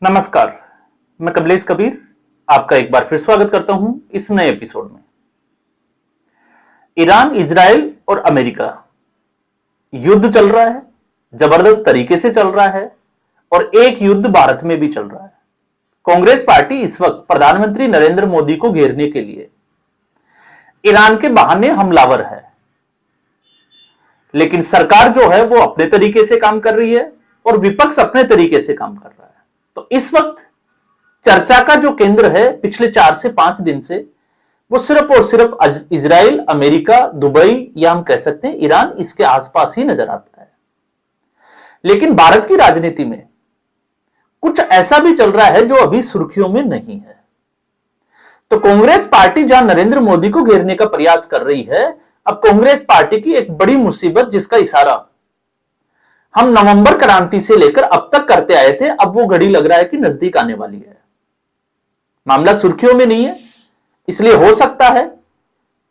नमस्कार, मैं कमलेश कबीर आपका एक बार फिर स्वागत करता हूं इस नए एपिसोड में। ईरान, इजराइल और अमेरिका युद्ध चल रहा है, जबरदस्त तरीके से चल रहा है और एक युद्ध भारत में भी चल रहा है। कांग्रेस पार्टी इस वक्त प्रधानमंत्री नरेंद्र मोदी को घेरने के लिए ईरान के बहाने हमलावर है, लेकिन सरकार जो है वो अपने तरीके से काम कर रही है और विपक्ष अपने तरीके से काम कर रहा है। तो इस वक्त चर्चा का जो केंद्र है पिछले 4 से 5 दिन से वो सिर्फ और सिर्फ इजराइल, अमेरिका, दुबई या हम कह सकते हैं ईरान, इसके आसपास ही नजर आता है। लेकिन भारत की राजनीति में कुछ ऐसा भी चल रहा है जो अभी सुर्खियों में नहीं है। तो कांग्रेस पार्टी जहां नरेंद्र मोदी को घेरने का प्रयास कर रही है, अब कांग्रेस पार्टी की एक बड़ी मुसीबत जिसका इशारा हम नवंबर क्रांति से लेकर अब तक करते आए थे, अब वो घड़ी लग रहा है कि नजदीक आने वाली है। मामला सुर्खियों में नहीं है, इसलिए हो सकता है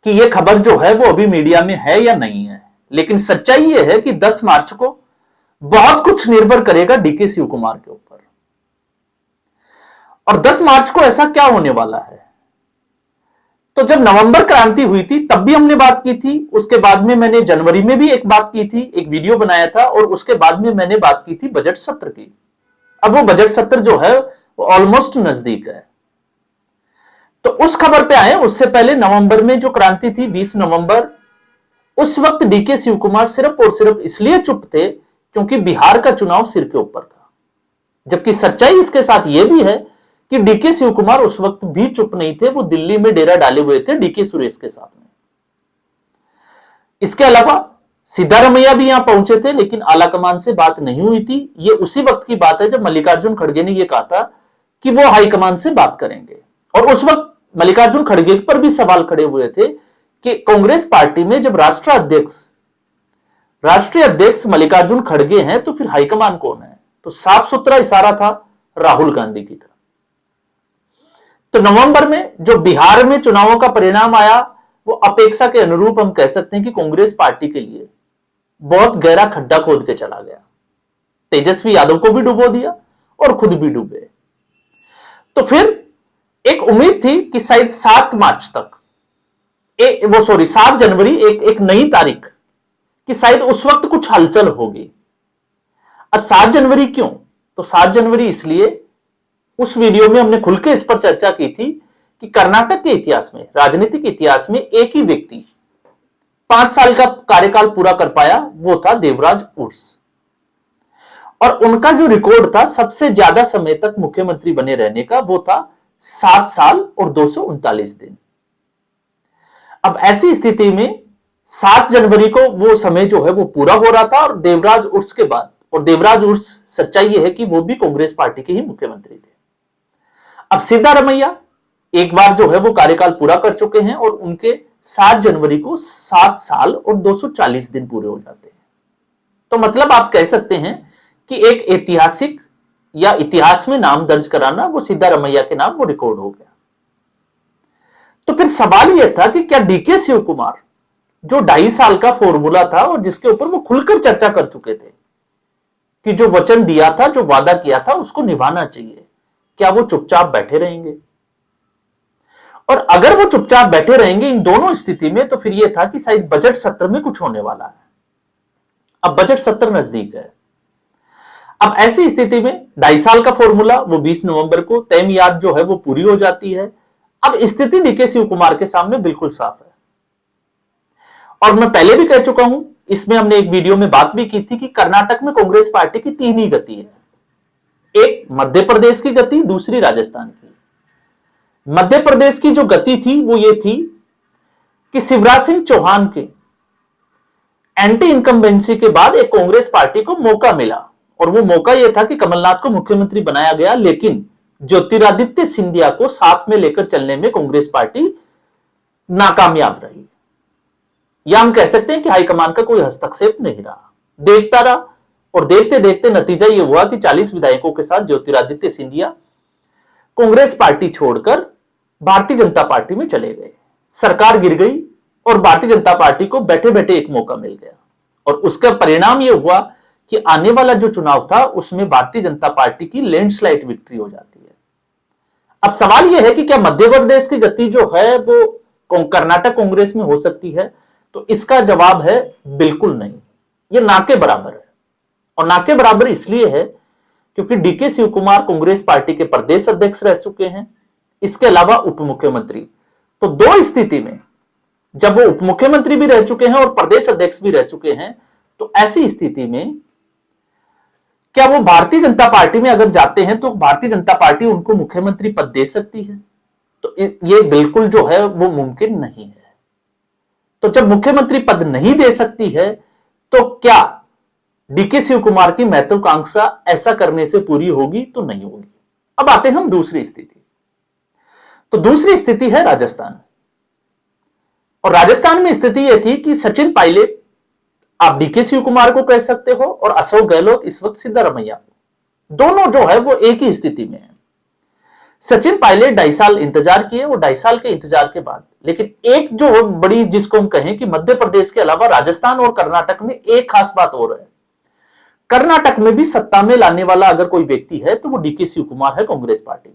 कि यह खबर जो है वो अभी मीडिया में है या नहीं है, लेकिन सच्चाई यह है कि 10 मार्च को बहुत कुछ निर्भर करेगा डीके शिव कुमार के ऊपर। और 10 मार्च को ऐसा क्या होने वाला है? तो जब नवंबर क्रांति हुई थी तब भी हमने बात की थी, उसके बाद में मैंने जनवरी में भी एक बात की थी, एक वीडियो बनाया था, और उसके बाद में मैंने बात की थी बजट सत्र की। अब वो बजट सत्र जो है वो ऑलमोस्ट नजदीक है। तो उस खबर पे आए, उससे पहले नवंबर में जो क्रांति थी 20 नवंबर, उस वक्त डीके शिव कुमार सिर्फ और सिर्फ इसलिए चुप थे क्योंकि बिहार का चुनाव सिर के ऊपर था। जबकि सच्चाई इसके साथ यह भी है कि डीके शिव कुमार उस वक्त भी चुप नहीं थे, वो दिल्ली में डेरा डाले हुए थे डीके सुरेश के साथ में। इसके अलावा सिद्धारमैया भी यहां पहुंचे थे, लेकिन आलाकमान से बात नहीं हुई थी। ये उसी वक्त की बात है जब मल्लिकार्जुन खड़गे ने यह कहा था कि वो हाईकमान से बात करेंगे, और उस वक्त मल्लिकार्जुन खड़गे पर भी सवाल खड़े हुए थे कि कांग्रेस पार्टी में जब राष्ट्रीय अध्यक्ष मल्लिकार्जुन खड़गे हैं तो फिर हाईकमान कौन है? तो साफ सुथरा इशारा था राहुल गांधी की तरफ। तो नवंबर में जो बिहार में चुनावों का परिणाम आया वो अपेक्षा के अनुरूप हम कह सकते हैं कि कांग्रेस पार्टी के लिए बहुत गहरा खड्डा खोद के चला गया। तेजस्वी यादव को भी डुबो दिया और खुद भी डूबे। तो फिर एक उम्मीद थी कि शायद 7 मार्च तक 7 जनवरी एक नई तारीख कि शायद उस वक्त कुछ हलचल होगी। अब 7 जनवरी क्यों? तो 7 जनवरी इसलिए, उस वीडियो में हमने खुल के इस पर चर्चा की थी कि कर्नाटक के इतिहास में, राजनीतिक इतिहास में एक ही व्यक्ति 5 साल का कार्यकाल पूरा कर पाया, वो था देवराज उर्स। और उनका जो रिकॉर्ड था सबसे ज्यादा समय तक मुख्यमंत्री बने रहने का, वो था 7 साल और 239 दिन। अब ऐसी स्थिति में 7 जनवरी को वो समय जो है वो पूरा हो रहा था, और देवराज उर्स के बाद, और देवराज उर्स सच्चाई यह है कि वो भी कांग्रेस पार्टी के ही मुख्यमंत्री थे। अब सिद्धारमैया एक बार जो है वो कार्यकाल पूरा कर चुके हैं और उनके 7 जनवरी को 7 साल और 240 दिन पूरे हो जाते हैं। तो मतलब आप कह सकते हैं कि एक ऐतिहासिक या इतिहास में नाम दर्ज कराना, वो सिद्धारमैया के नाम वो रिकॉर्ड हो गया। तो फिर सवाल यह था कि क्या डीके शिव कुमार, जो 2.5 साल का फॉर्मूला था और जिसके ऊपर वो खुलकर चर्चा कर चुके थे कि जो वचन दिया था, जो वादा किया था, उसको निभाना चाहिए, क्या वो चुपचाप बैठे रहेंगे? और अगर वो चुपचाप बैठे रहेंगे इन दोनों स्थिति में, तो फिर यह था कि शायद बजट सत्र में कुछ होने वाला है। अब बजट सत्र नजदीक है। अब ऐसी स्थिति में 2.5 साल का फॉर्मूला वो 20 नवंबर को तय मियाद जो है वो पूरी हो जाती है। अब स्थिति डीके शिव कुमार के सामने बिल्कुल साफ है, और मैं पहले भी कह चुका हूं, इसमें हमने एक वीडियो में बात भी की थी कि कर्नाटक में कांग्रेस पार्टी की 3 ही गति है। एक मध्य प्रदेश की गति, दूसरी राजस्थान की। मध्य प्रदेश की जो गति थी वो ये थी कि शिवराज सिंह चौहान के एंटी इनकम्बेंसी के बाद एक कांग्रेस पार्टी को मौका मिला, और वो मौका यह था कि कमलनाथ को मुख्यमंत्री बनाया गया, लेकिन ज्योतिरादित्य सिंधिया को साथ में लेकर चलने में कांग्रेस पार्टी नाकामयाब रही, या हम कह सकते हैं कि हाईकमान का कोई हस्तक्षेप नहीं रहा, देखता रहा। और देखते देखते नतीजा यह हुआ कि 40 विधायकों के साथ ज्योतिरादित्य सिंधिया कांग्रेस पार्टी छोड़कर भारतीय जनता पार्टी में चले गए। सरकार गिर गई और भारतीय जनता पार्टी को बैठे बैठे एक मौका मिल गया, और उसका परिणाम यह हुआ कि आने वाला जो चुनाव था उसमें भारतीय जनता पार्टी की लैंडस्लाइड विक्ट्री हो जाती है। अब सवाल यह है कि क्या मध्य प्रदेश की गति जो है वो कर्नाटक कांग्रेस में हो सकती है? तो इसका जवाब है बिल्कुल नहीं, ये ना के बराबर है। और ना के बराबर इसलिए है क्योंकि डीके शिव कुमार कांग्रेस पार्टी के प्रदेश अध्यक्ष रह चुके हैं, इसके अलावा उप मुख्यमंत्री। तो दो स्थिति में जब वो उप मुख्यमंत्री भी रह चुके हैं और प्रदेश अध्यक्ष भी रह चुके हैं, तो ऐसी स्थिति में क्या वो भारतीय जनता पार्टी में अगर जाते हैं तो भारतीय जनता पार्टी उनको मुख्यमंत्री पद दे सकती है? तो ये बिल्कुल जो है वो मुमकिन नहीं है। तो जब मुख्यमंत्री पद नहीं दे सकती है तो क्या डीके शिव कुमार की महत्वाकांक्षा ऐसा करने से पूरी होगी? तो नहीं होगी। अब आते हैं हम दूसरी स्थिति। तो दूसरी स्थिति है राजस्थान। और राजस्थान में स्थिति यह थी कि सचिन पायलट, आप डीके शिव कुमार को कह सकते हो, और अशोक गहलोत इस वक्त सिद्धारमैया को, दोनों जो है वो एक ही स्थिति में है। सचिन पायलट 2.5 साल इंतजार किए और 2.5 साल के इंतजार के बाद, लेकिन एक जो बड़ी जिसको हम कहें कि मध्य प्रदेश के अलावा राजस्थान और कर्नाटक में एक खास बात और है, कर्नाटक में भी सत्ता में लाने वाला अगर कोई व्यक्ति है तो वो डीके शिव कुमार है कांग्रेस पार्टी।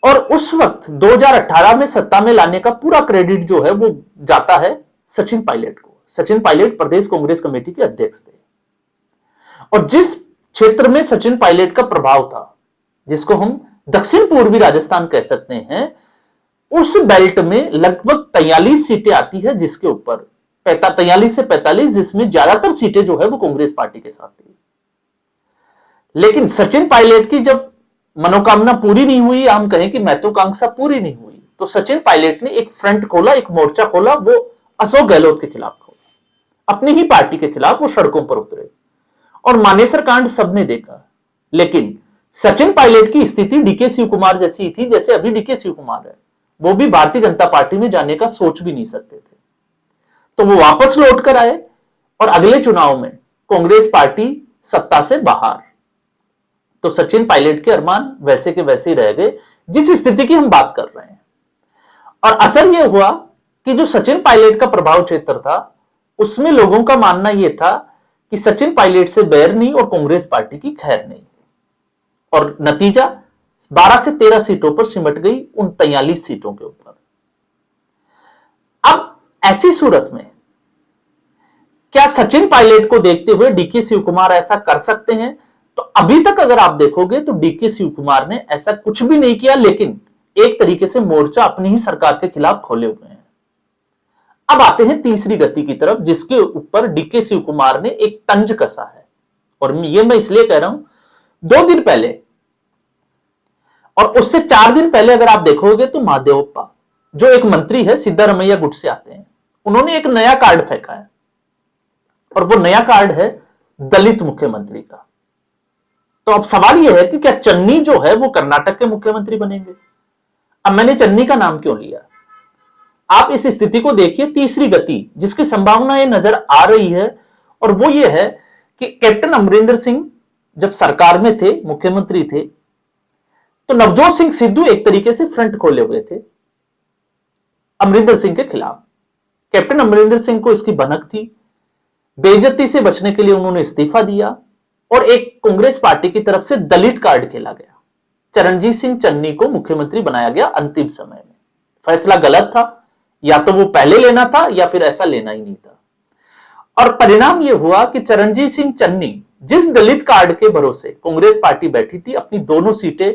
और उस वक्त 2018 में सत्ता में लाने का पूरा क्रेडिट जो है वो जाता है सचिन पायलट को। सचिन पायलट प्रदेश कांग्रेस कमेटी के अध्यक्ष थे, और जिस क्षेत्र में सचिन पायलट का प्रभाव था, जिसको हम दक्षिण पूर्वी राजस्थान कह सकते हैं, उस बेल्ट में लगभग 43 सीटें आती है, जिसके ऊपर 43 से 45, जिसमें ज्यादातर सीटें जो है वो कांग्रेस पार्टी के साथ थी। लेकिन सचिन पायलट की जब मनोकामना पूरी नहीं हुई, हम कहें कि महत्वाकांक्षा पूरी नहीं हुई, तो सचिन पायलट ने एक फ्रंट खोला, एक मोर्चा खोला, वो अशोक गहलोत के खिलाफ खोला। अपनी ही पार्टी के खिलाफ वो सड़कों पर उतरे और मानेसर कांड सबने देखा। लेकिन सचिन पायलट की स्थिति डीके शिव कुमार जैसी थी जैसे अभी डीके शिव कुमार है, वो भी भारतीय जनता पार्टी में जाने का सोच भी नहीं सकते थे। तो वो वापस लौट कर आए और अगले चुनाव में कांग्रेस पार्टी सत्ता से बाहर। तो सचिन पायलट के अरमान वैसे के वैसे ही रह गए जिस स्थिति की हम बात कर रहे हैं। और असर यह हुआ कि जो सचिन पायलट का प्रभाव क्षेत्र था, उसमें लोगों का मानना यह था कि सचिन पायलट से बैर नहीं और कांग्रेस पार्टी की खैर नहीं। और नतीजा 12 से 13 सीटों पर सिमट गई उन 43 सीटों के ऊपर। अब ऐसी सूरत में क्या सचिन पायलट को देखते हुए डीके शिव कुमार ऐसा कर सकते हैं? तो अभी तक अगर आप देखोगे तो डीके शिव कुमार ने ऐसा कुछ भी नहीं किया, लेकिन एक तरीके से मोर्चा अपनी ही सरकार के खिलाफ खोले हुए हैं। अब आते हैं तीसरी गति की तरफ, जिसके ऊपर डीके शिव कुमार ने एक तंज कसा है। और ये मैं इसलिए कह रहा हूं, 2 दिन पहले और उससे 4 दिन पहले अगर आप देखोगे तो महादेवप्पा, जो एक मंत्री है, सिद्धारमैया गुट से आते हैं, उन्होंने एक नया कार्ड फेंका है, और वो नया कार्ड है दलित मुख्यमंत्री का। तो अब सवाल यह है कि क्या चन्नी जो है वो कर्नाटक के मुख्यमंत्री बनेंगे? अब मैंने चन्नी का नाम क्यों लिया, आप इस स्थिति को देखिए। तीसरी गति जिसकी संभावना ये नजर आ रही है, और वो ये है कि कैप्टन अमरिंदर सिंह जब सरकार में थे, मुख्यमंत्री थे, तो नवजोत सिंह सिद्धू एक तरीके से फ्रंट खोले हुए थे अमरिंदर सिंह के खिलाफ। कैप्टन अमरिंदर सिंह को इसकी भनक थी, बेइज्जती से बचने के लिए उन्होंने इस्तीफा दिया और एक कांग्रेस पार्टी की तरफ से दलित कार्ड खेला गया। चरणजीत सिंह चन्नी को मुख्यमंत्री बनाया गया अंतिम समय में। फैसला गलत था, या तो वो पहले लेना था या फिर ऐसा लेना ही नहीं था। और परिणाम यह हुआ कि चरणजीत सिंह चन्नी जिस दलित कार्ड के भरोसे कांग्रेस पार्टी बैठी थी, अपनी दोनों सीटें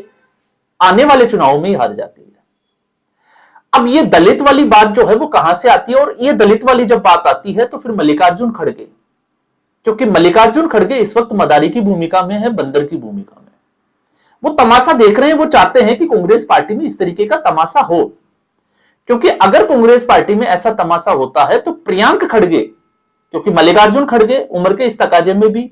आने वाले चुनाव में ही हार जाती है। अब ये दलित वाली बात जो है वो कहां से आती है? और ये दलित वाली जब बात आती है तो फिर मल्लिकार्जुन खड़गे, क्योंकि मल्लिकार्जुन खड़गे इस वक्त मदारी की भूमिका में है, बंदर की भूमिका में। वो तमाशा देख रहे हैं, वो चाहते हैं कि कांग्रेस पार्टी में इस तरीके का तमाशा हो, क्योंकि अगर कांग्रेस पार्टी में ऐसा तमाशा होता है तो प्रियांक खड़गे, क्योंकि मल्लिकार्जुन खड़गे उम्र के इस तकाजे में भी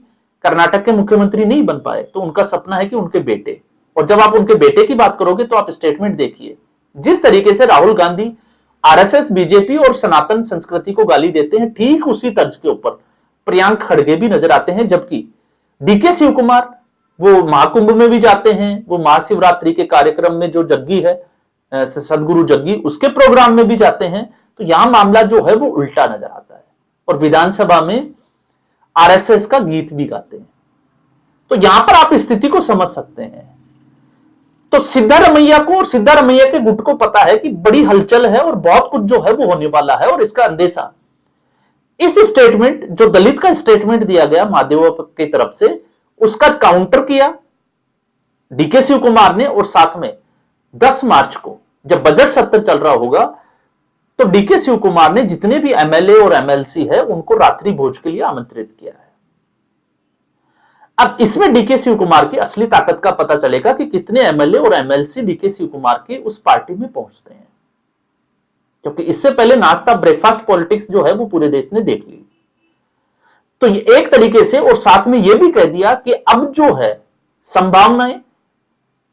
कर्नाटक के मुख्यमंत्री नहीं बन पाए, तो उनका सपना है कि उनके बेटे, और जब आप उनके बेटे की बात करोगे तो आप स्टेटमेंट देखिए, जिस तरीके से राहुल गांधी आरएसएस, बीजेपी और सनातन संस्कृति को गाली देते हैं, ठीक उसी तर्ज के ऊपर प्रियांक खड़गे भी नजर आते हैं। जबकि डीके शिव कुमार वो महाकुंभ में भी जाते हैं, वो महाशिवरात्रि के कार्यक्रम में जो जग्गी है, सदगुरु जग्गी, उसके प्रोग्राम में भी जाते हैं। तो यहां मामला जो है वो उल्टा नजर आता है। और विधानसभा में आरएसएस का गीत भी गाते हैं। तो यहां पर आप स्थिति को समझ सकते हैं। तो सिद्धारमैया को और सिद्धारमैया के गुट को पता है कि बड़ी हलचल है और बहुत कुछ जो है वो होने वाला है, और इसका अंदेशा इस स्टेटमेंट, जो दलित का स्टेटमेंट दिया गया महादेव की तरफ से, उसका काउंटर किया डीके शिव कुमार ने। और साथ में 10 मार्च को जब बजट सत्र चल रहा होगा तो डीके शिव कुमार ने जितने भी एमएलए और एमएलसी है उनको रात्रि भोज के लिए आमंत्रित किया है। अब इसमें डीके शिव कुमार की असली ताकत का पता चलेगा कि कितने एमएलए और एमएलसी डीके शिव कुमार की उस पार्टी में पहुंचते हैं, क्योंकि इससे पहले नाश्ता ब्रेकफास्ट पॉलिटिक्स जो है वो पूरे देश ने देख ली। तो ये एक तरीके से, और साथ में यह भी कह दिया कि अब जो है संभावनाएं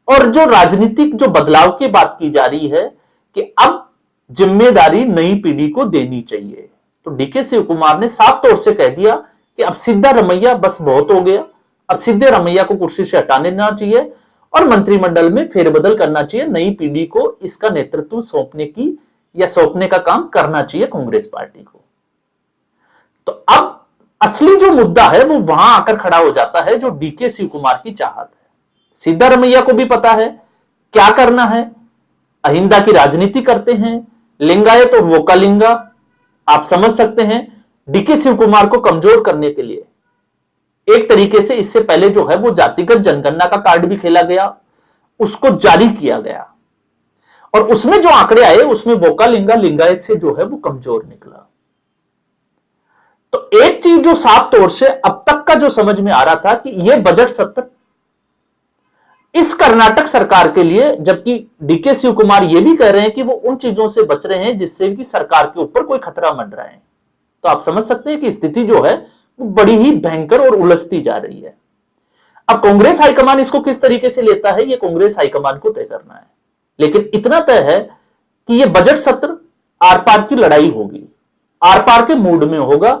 और जो राजनीतिक जो बदलाव की बात की जा रही है कि अब जिम्मेदारी नई पीढ़ी को देनी चाहिए। तो डीके शिव कुमार ने साफ तौर से कह दिया कि अब सिद्धारमैया बस बहुत हो गया, अब सिद्धारमैया को कुर्सी से हटा देना चाहिए और मंत्रिमंडल में फेरबदल करना चाहिए, नई पीढ़ी को इसका नेतृत्व सौंपने की या सौंपने का काम करना चाहिए कांग्रेस पार्टी को। तो अब असली जो मुद्दा है वो वहां आकर खड़ा हो जाता है, जो डीके शिव कुमार की चाहत है। सिद्धारमैया को भी पता है क्या करना है, अहिंसा की राजनीति करते हैं, लिंगायत और वोकालिंगा, आप समझ सकते हैं। डीके शिव कुमार को कमजोर करने के लिए एक तरीके से इससे पहले जो है वो जातिगत जनगणना का कार्ड भी खेला गया, उसको जारी किया गया, और उसमें जो आंकड़े आए उसमें वोकालिंगा लिंगायत से जो है वो कमजोर निकला। तो एक चीज जो साफ तौर से अब तक का जो समझ में आ रहा था कि यह बजट सत्र इस कर्नाटक सरकार के लिए, जबकि डीके शिव कुमार यह भी कह रहे हैं कि वो उन चीजों से बच रहे हैं जिससे कि सरकार के ऊपर कोई खतरा मंडरा है। तो आप समझ सकते हैं कि स्थिति जो है वो बड़ी ही भयंकर और उलझती जा रही है। अब कांग्रेस हाईकमान इसको किस तरीके से लेता है, यह कांग्रेस हाईकमान को तय करना है। लेकिन इतना तय है कि यह बजट सत्र आर पार की लड़ाई होगी, आर पार के मूड में होगा,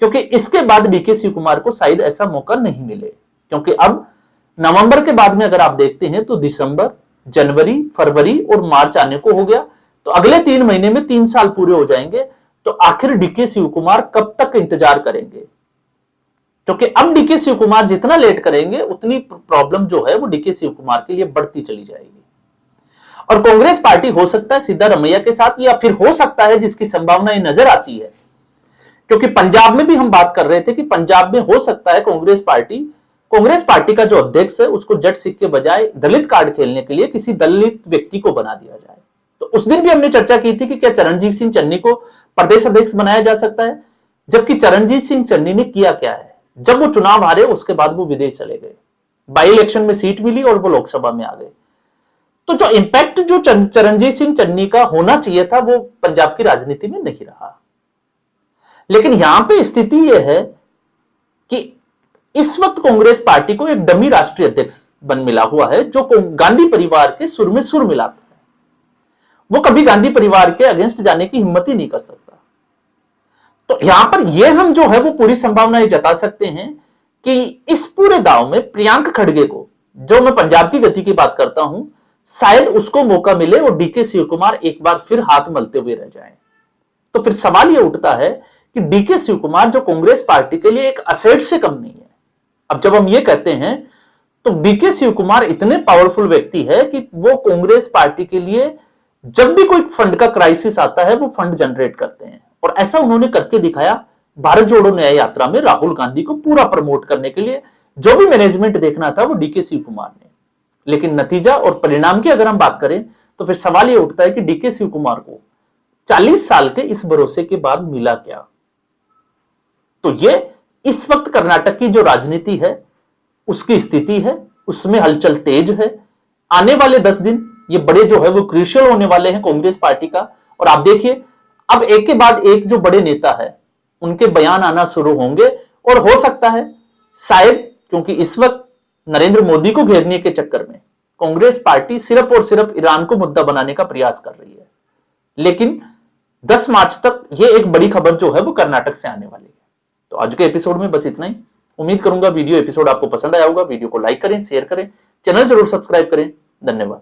क्योंकि इसके बाद डीके शिव कुमार को शायद ऐसा मौका नहीं मिले। क्योंकि अब नवंबर के बाद में अगर आप देखते हैं तो दिसंबर, जनवरी, फरवरी और मार्च आने को हो गया, तो अगले 3 महीने में 3 साल पूरे हो जाएंगे। तो आखिर डीके शिव कुमार कब तक इंतजार करेंगे? क्योंकि अब डीके शिव कुमार जितना लेट करेंगे उतनी प्रॉब्लम जो है वो डीके शिव कुमार के लिए बढ़ती चली जाएगी। और कांग्रेस पार्टी हो सकता है सिद्धारमैया के साथ, या फिर हो सकता है जिसकी संभावनाएं नजर आती है, क्योंकि पंजाब में भी हम बात कर रहे थे कि पंजाब में हो सकता है कांग्रेस पार्टी का जो अध्यक्ष है उसको जट सिख के बजाय दलित कार्ड खेलने के लिए किसी दलित व्यक्ति को बना दिया जाए। तो उस दिन भी हमने चर्चा की थी कि क्या चरणजीत सिंह चन्नी को प्रदेश अध्यक्ष बनाया जा सकता है, जबकि चरणजीत सिंह चन्नी ने किया क्या है, जब वो चुनाव हारे उसके बाद वो विदेश चले गए, बाई इलेक्शन में सीट मिली और वो लोकसभा में आ गए। तो जो इंपैक्ट जो चरणजीत सिंह चन्नी का होना चाहिए था वो पंजाब की राजनीति में नहीं रहा। लेकिन यहां पे स्थिति यह है कि इस वक्त कांग्रेस पार्टी को एक डमी राष्ट्रीय अध्यक्ष बन मिला हुआ है, जो गांधी परिवार के सुर में सुर मिलाता है। वो कभी गांधी परिवार के अगेंस्ट जाने की हिम्मत ही नहीं कर सकता। तो यहां पर यह हम जो है वो पूरी संभावना जता सकते हैं कि इस पूरे दांव में प्रियंक खड़गे को, जो मैं पंजाब की गति की बात करता हूं, शायद उसको मौका मिले और डीके शिव कुमार एक बार फिर हाथ मलते हुए रह जाएं। तो फिर सवाल यह उठता है कि डीके शिव कुमार जो कांग्रेस पार्टी के लिए एक असेट से कम नहीं है। अब जब हम ये कहते हैं तो डीके शिव कुमार इतने पावरफुल व्यक्ति है कि वो कांग्रेस पार्टी के लिए जब भी कोई फंड का क्राइसिस आता है वो फंड जनरेट करते हैं, और ऐसा उन्होंने करके दिखाया भारत जोड़ो न्याय यात्रा में राहुल गांधी को पूरा प्रमोट करने के लिए। जो भी मैनेजमेंट देखना था वो डीके शिव कुमार ने। लेकिन नतीजा और परिणाम की अगर हम बात करें तो फिर सवाल यह उठता है कि डीके शिव कुमार को 40 साल के इस भरोसे के बाद मिला क्या? तो ये इस वक्त कर्नाटक की जो राजनीति है उसकी स्थिति है, उसमें हलचल तेज है। आने वाले 10 दिन ये बड़े जो है वो क्रूशियल होने वाले हैं कांग्रेस पार्टी का। और आप देखिए अब एक के बाद एक जो बड़े नेता है उनके बयान आना शुरू होंगे, और हो सकता है शायद, क्योंकि इस वक्त नरेंद्र मोदी को घेरने के चक्कर में कांग्रेस पार्टी सिर्फ और सिर्फ ईरान को मुद्दा बनाने का प्रयास कर रही है। लेकिन 10 मार्च तक ये एक बड़ी खबर जो है वो कर्नाटक से आने वाली है। तो आज के एपिसोड में बस इतना ही। उम्मीद करूंगा वीडियो एपिसोड आपको पसंद आया होगा। वीडियो को लाइक करें, शेयर करें, चैनल जरूर सब्सक्राइब करें। धन्यवाद।